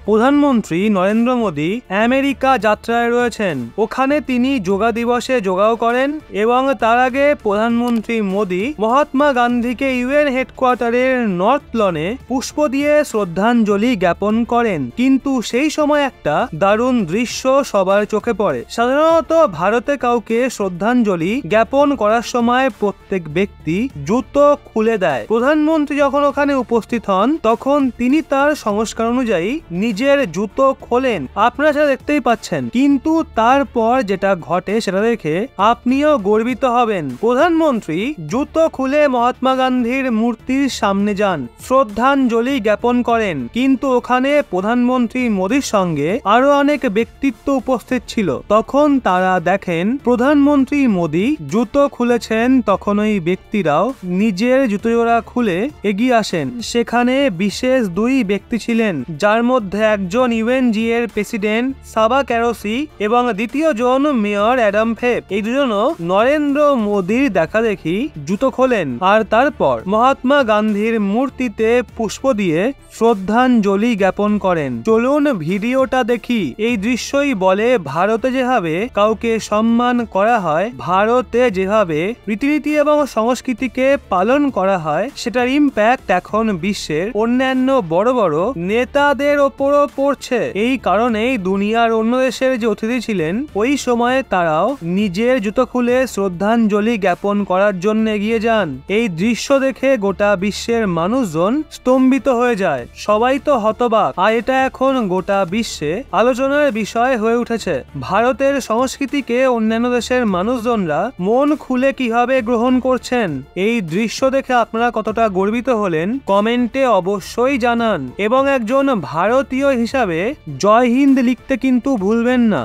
প্রধানমন্ত্রী নরেন্দ্র মোদী আমেরিকা যাত্রায় রয়েছেন। ওখানে তিনি যোগা দিবসে যোগাও করেন এবং তার আগে প্রধানমন্ত্রী মোদী মহাত্মা গান্ধীকে ইউএন হেডকোয়ার্টারের নর্থ লনে পুষ্প দিয়ে শ্রদ্ধাঞ্জলি জ্ঞাপন করেন। কিন্তু সেই সময় একটা দারুণ দৃশ্য সবার চোখে পড়ে। সাধারণত ভারতে কাউকে শ্রদ্ধাঞ্জলি জ্ঞাপন করার সময় প্রত্যেক ব্যক্তি জুতো খুলে দেয়। প্রধানমন্ত্রী যখন ওখানে উপস্থিত হন তখন তিনি তার সংস্কার অনুযায়ী নিজের জুতো খোলেন। আপনারা সেটা দেখতেই পাচ্ছেন। কিন্তু তারপর যেটা ঘটে সেটা দেখে আপনিও গর্বিত হবেন। প্রধানমন্ত্রী জুতো খুলে মহাত্মা গান্ধীর মূর্তির সামনে যান, শ্রদ্ধাঞ্জলি জ্ঞাপন করেন। কিন্তু ওখানে প্রধানমন্ত্রী মোদীর সঙ্গে আরো অনেক ব্যক্তিত্ব উপস্থিত ছিল। তখন তারা দেখেন প্রধানমন্ত্রী মোদী জুতো খুলেছেন, তখন ওই ব্যক্তিরাও নিজের জুতো জোড়া খুলে এগিয়ে আসেন। সেখানে বিশেষ দুই ব্যক্তি ছিলেন, যার মধ্যে একজন ইউএনজি এর প্রেসিডেন্ট সাবা ক্যারোসি এবং দ্বিতীয় জন মেয়র অ্যাডাম ফেব। এই দুজনও নরেন্দ্র মোদীর দেখা দেখি জুতো খোলেন আর তারপর মহাত্মা গান্ধীর মূর্তিতে পুষ্প দিয়ে শ্রদ্ধাঞ্জলি জ্ঞাপন করেন। চলুন ভিডিওটা দেখি। এই দৃশ্যই বলে ভারতে যেভাবে কাউকে সম্মান করা হয়, ভারতে যেভাবে রীতিনীতি এবং সংস্কৃতিকে পালন করা হয়, সেটার ইম্প্যাক্ট এখন বিশ্বের অন্যান্য বড় বড় নেতাদের ওপরও পড়ছে। এই কারণেই দুনিয়ার অন্য দেশের যে অতিথি ছিলেন ওই সময়ে তারাও নিজের জুতো খুলে শ্রদ্ধাঞ্জলি জ্ঞাপন করার জন্য এগিয়ে যান। এই দৃশ্য দেখে গোটা বিশ্বের মানুষজন স্তম্ভিত হয়ে যায়। সবাই তো হতবাক, আর এটা এখন গোটা বিশ্বে আলোচনার বিষয় হয়ে উঠেছে। ভারতের সংস্কৃতিকে অন্যান্য দেশের মানুষজনরা মন খুলে কিভাবে গ্রহণ করছেন, এই দৃশ্য দেখে আপনারা কতটা গর্বিত হলেন কমেন্টে অবশ্যই জানান এবং একজন ভারতীয় হিসাবে জয় হিন্দ লিখতে কিন্তু ভুলবেন না।